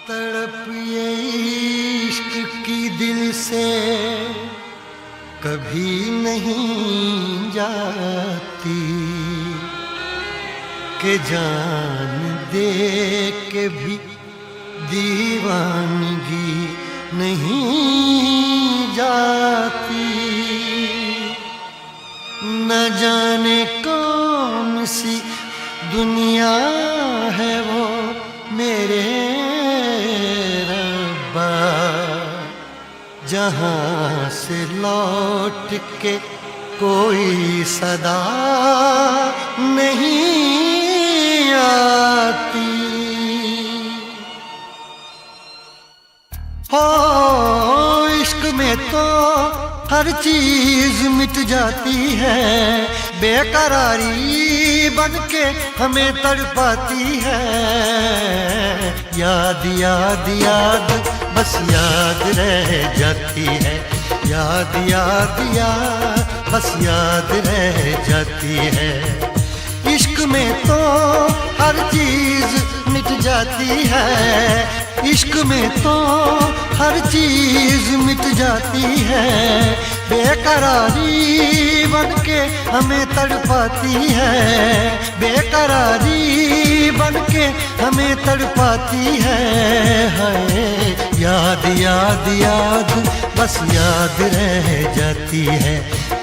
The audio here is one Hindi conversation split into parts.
तड़प ये इश्क की दिल से कभी नहीं जाती कि जान दे के भी दीवानगी नहीं जाती। न जाने कौन सी दुनिया है वो मेरे रब्बा, जहाँ से लौट के कोई सदा नहीं आती। हो इश्क में तो हर चीज मिट जाती है, बेकरारी बन के हमें तड़पाती है। याद याद याद बस याद रह जाती है, याद याद याद बस याद रह जाती है। इश्क में तो हर चीज मिट जाती है, इश्क में तो हर चीज मिट जाती है। बेकरारी बन के हमें तड़पाती है, बेकरारी बन के हमें तड़पाती है। याद याद याद बस याद रह जाती है,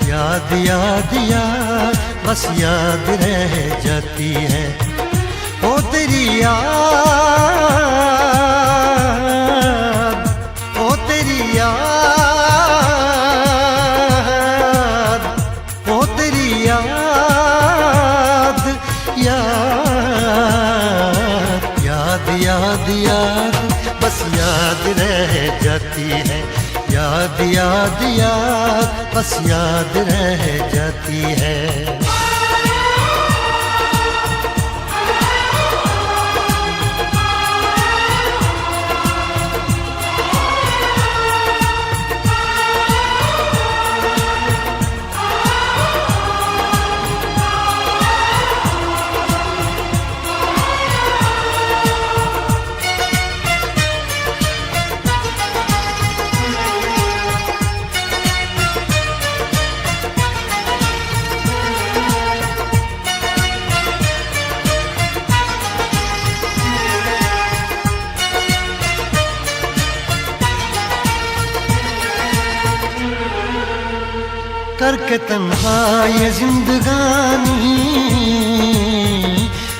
याद याद याद बस याद रह जाती है। ओ तेरी याद, ओ तेरी याद, ओ तेरी याद, याद याद याद याद बस याद रह जाती है, याद याद याद बस याद रह जाती है। करके तन्हा ये जिंदगानी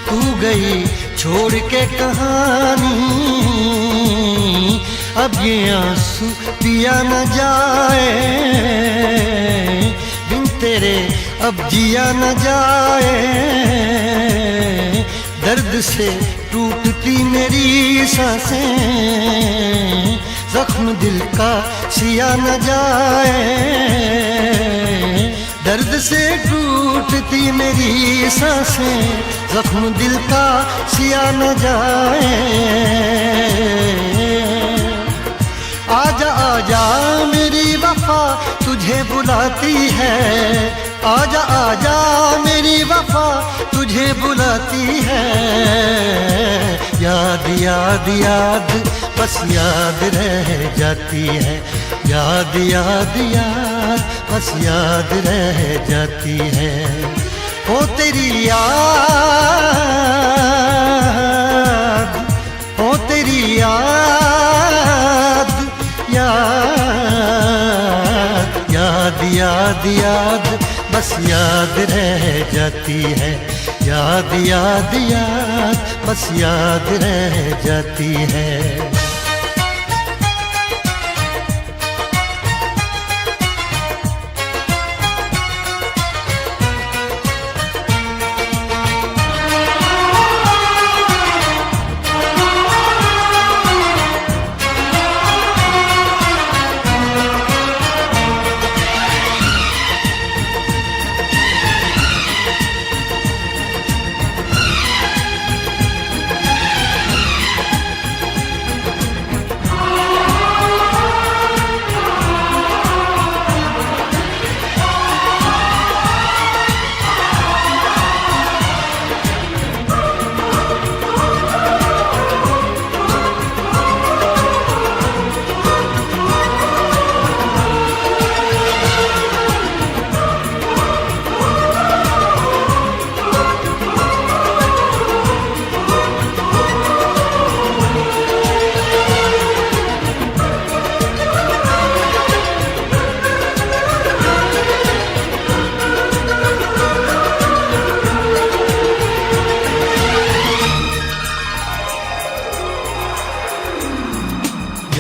तू गई छोड़ के कहानी। अब ये आंसू पिया न जाए बिन तेरे, अब जिया न जाए। दर्द से टूटती मेरी सांसें, जख्म दिल का सिया न जाए। दर्द से टूटती मेरी सांसें, जख्म दिल का सिया न जाए। आजा आजा मेरी वफा तुझे बुलाती है, आजा आजा मेरी वफा तुझे बुलाती है। याद याद याद बस याद रह जाती है, याद याद याद बस याद रह जाती है। ओ तेरी याद, ओ तेरी याद, याद याद याद याद बस याद रह जाती है, याद याद याद बस याद रह जाती है।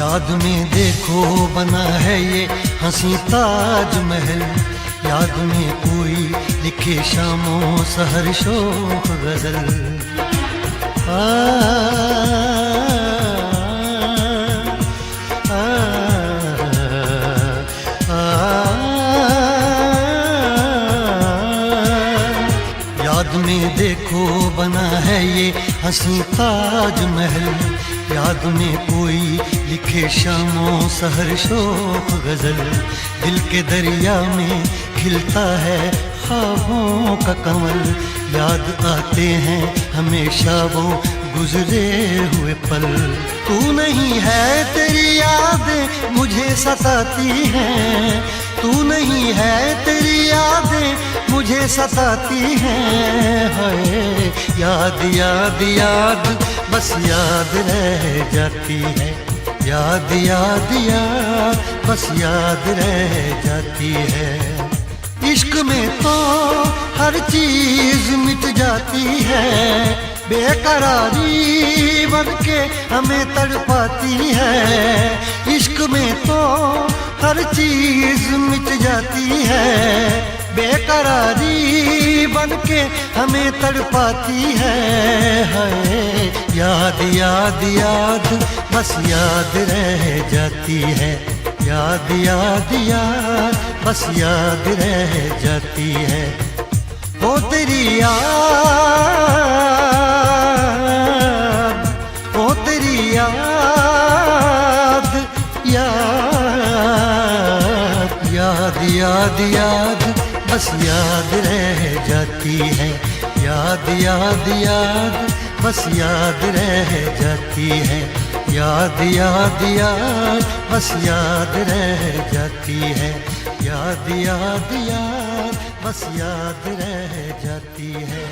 याद में देखो बना है ये हंसी ताजमहल, याद में कोई लिखे शामों सहर शोक गजल। आ, आ, आ, याद में देखो बना है ये हंसी ताजमहल, याद में कोई लिखे शामों सहर शोक गजल। दिल के दरिया में खिलता है ख्वाबों का कमल, याद आते हैं हमेशा वो गुजरे हुए पल। तू नहीं है तेरी यादें मुझे सताती हैं, तू नहीं है तेरी यादें मुझे सताती हैं। हाय याद याद याद बस याद रह जाती है, याद याद याद बस याद रह जाती है। इश्क में तो हर चीज मिट जाती है, बेकरारी बन के हमें तड़पाती है। इश्क में तो हर चीज मिट जाती है, बेकरारी बन के हमें तड़पाती है। हाय याद याद याद बस याद रह जाती है, याद याद याद बस याद रह जाती है। ओ तेरी याद, ओ तेरी याद, याद याद याद याद बस याद रह जाती है, याद याद याद बस याद रह जाती है। याद याद याद बस याद रह जाती है, याद याद याद बस याद रह जाती है।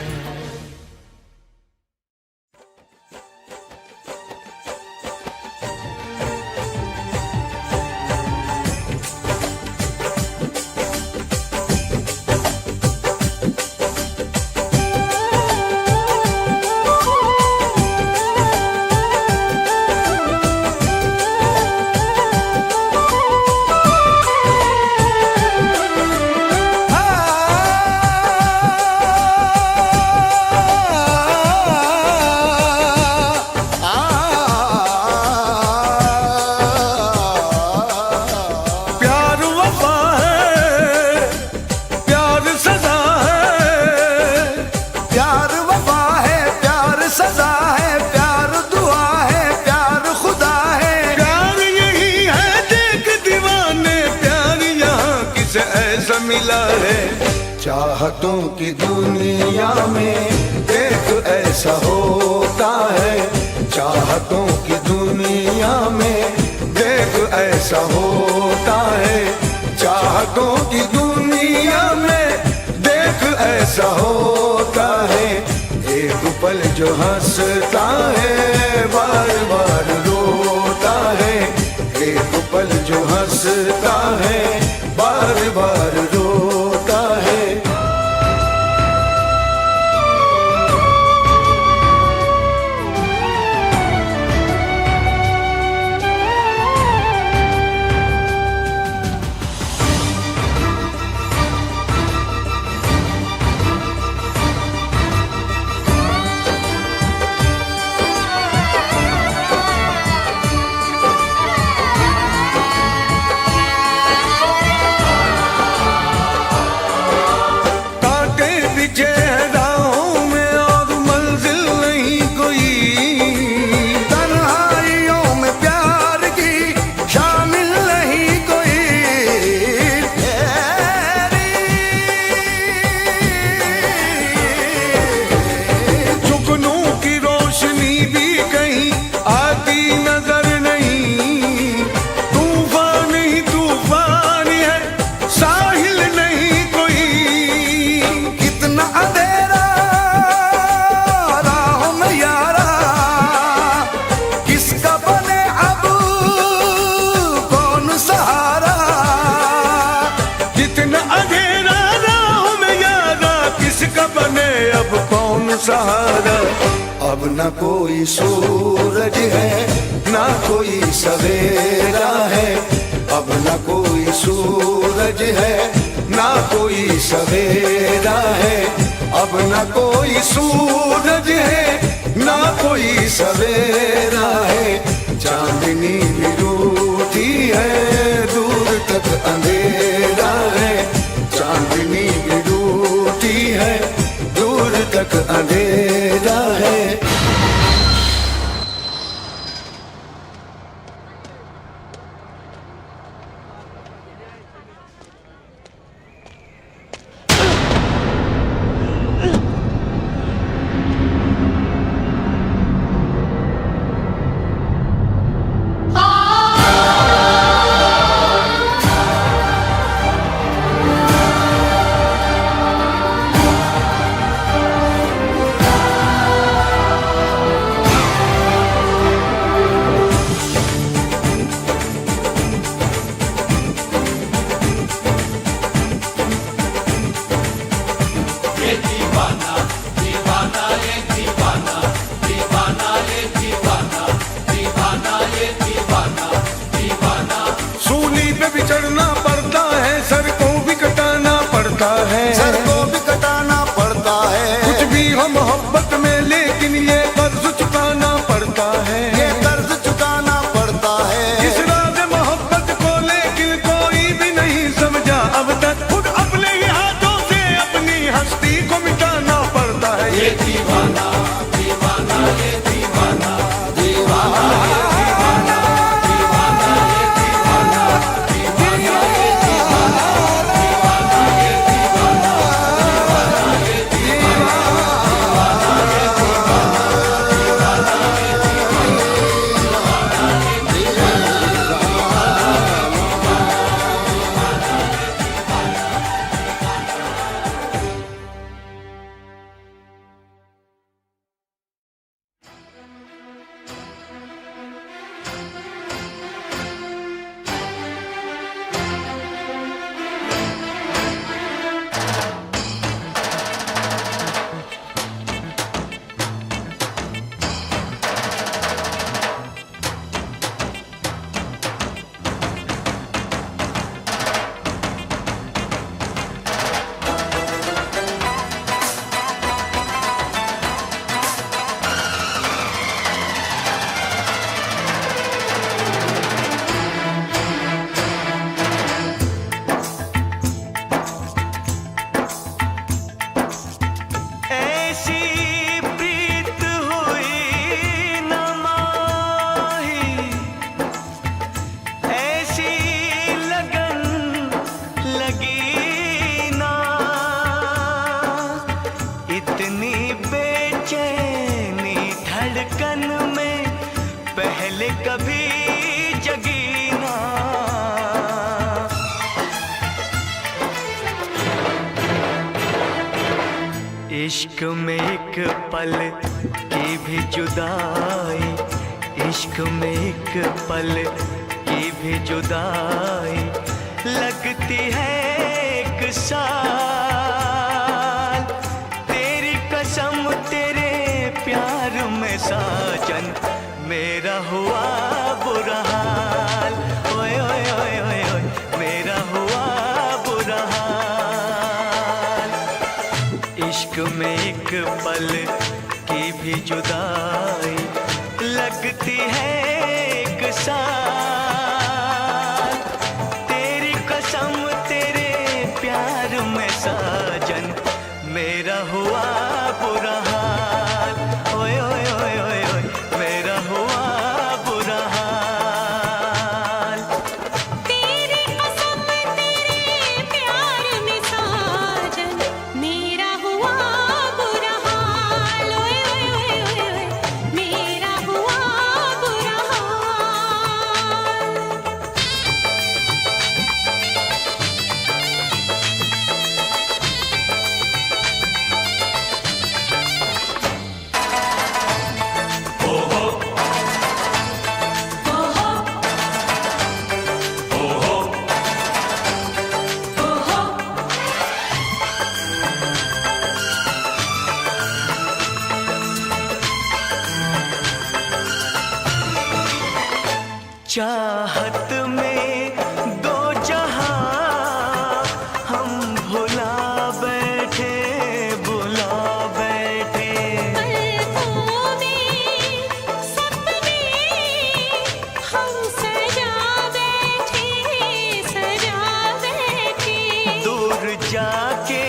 मिला है चाहतों की दुनिया में, देख ऐसा होता है। चाहतों की दुनिया में देख ऐसा होता है, चाहतों की दुनिया में देख ऐसा होता है। एक पल जो हंसता है बार बार रोता है, एक पल जो हंसता है बार बार रोता है। सहारा अब न कोई सूरज है न ना कोई सवेरा है, अब ना कोई सूरज है, ना कोई सवेरा है, अब ना कोई सूरज है, ना कोई सवेरा है। चांदनी भी रूठी है, दूर तक अंधेरा है, चांदनी भी रूठी है, दूर तक अंधेरा है। सूली पे भी चढ़ना पड़ता है, सर को भी कटाना पड़ता है, सर को भी कटाना पड़ता है। कुछ भी हो मोहब्बत में, लेकिन ये कर्ज चुकाना पड़ता है, ये कर्ज चुकाना पड़ता है। इस राज मोहब्बत को लेकिन कोई भी नहीं समझा अब तक, खुद अपने ही हाथों से अपनी हस्ती को मिटाना पड़ता है। ये दीवाना दीवाना, ये दीवाना दीवाना, ये दीवाना दीवाना, ये दीवाना दीवाना, ये दीवाना दीवाना, ये दीवाना दीवाना, ये दीवाना कभी जगी ना। इश्क में एक पल की भी जुदाई, इश्क में एक पल की भी जुदाई लगती है एक साल। तेरी कसम तेरे प्यार में साजन मेरा हुआ बुरा हाल। ओए ओए ओए ओए ओए मेरा हुआ बुरा हाल। इश्क में एक पल की भी जुदाई लगती है एक साल। तेरी कसम तेरे प्यार में साजन मेरा हुआ बुरा हाल। ओए ओए ओए ओए ओए मेरा हुआ बुरा हाल। तेरी कसम तेरे प्यार में साजन मेरा हुआ बुरा हाल। ओए ओए ओए ओए ओए चाहत में दो जहां हम भुला बैठे, भुला बैठे। पलकों में सपने हम सजा बैठे, सजा बैठे। दूर जाके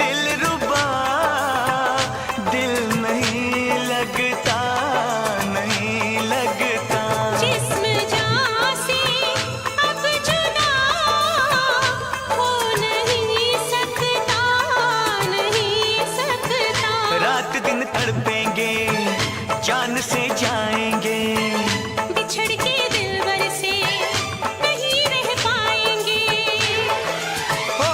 दिलरुबा दिल नहीं लगता, नहीं लगता। जिस्म जान से अब जुदा हो नहीं सकता, नहीं सकता। रात दिन तड़पेंगे, जान से जाएंगे, बिछड़ के दिलबर से नहीं रह पाएंगे। ओ,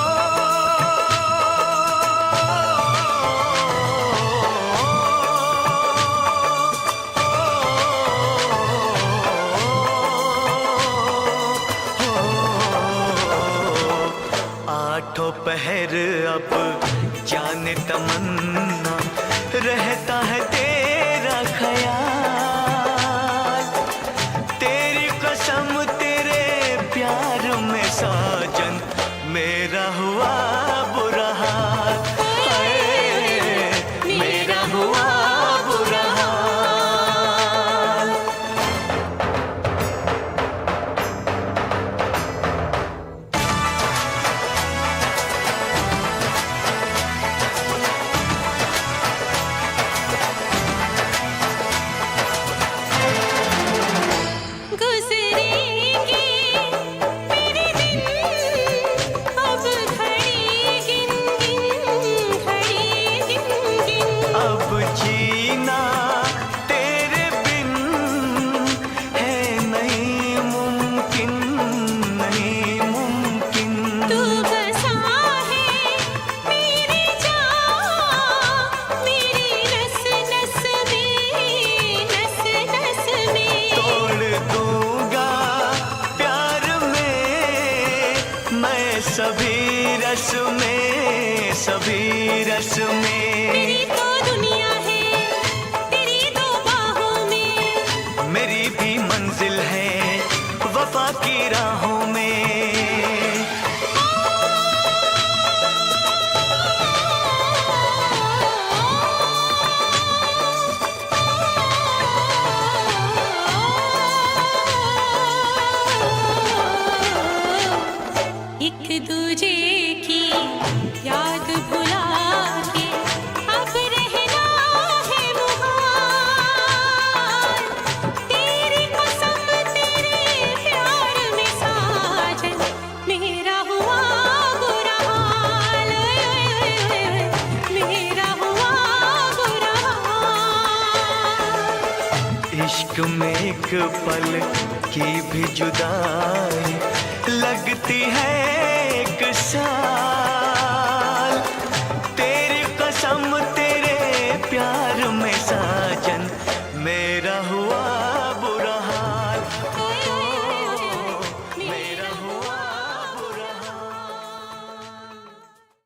आठों पहर अब जाने तमन्ना रहता है तेरा ख्याल। तेरी कसम तेरे प्यार में साजन मेरा हुआ बुरा हाल। हाय, मेरा हुआ बुरा हाल। गुजरेंगे मेरे दिन अब घड़ी गिन गिन, घड़ी गिन गिन। अब जीना तेरे बिन है नहीं मुमकिन, नहीं मुमकिन। तू बसा है मेरी जान, मेरी नस नस में, नस नस में। तोड़ दूंगा प्यार में मैं सभी रस में, सभी रस में। मेरी तो दुनिया है तेरी दो बाहों में, मेरी भी मंजिल है वफा की राहों में। एक दूजे की याद भुला के अब रहना है मुहाल। तेरी कसम तेरे प्यार में साजन मेरा हुआ बुरा हाल। मेरा हुआ बुरा हाल। इश्क में एक पल की भी जुदाई लगती है एक साल।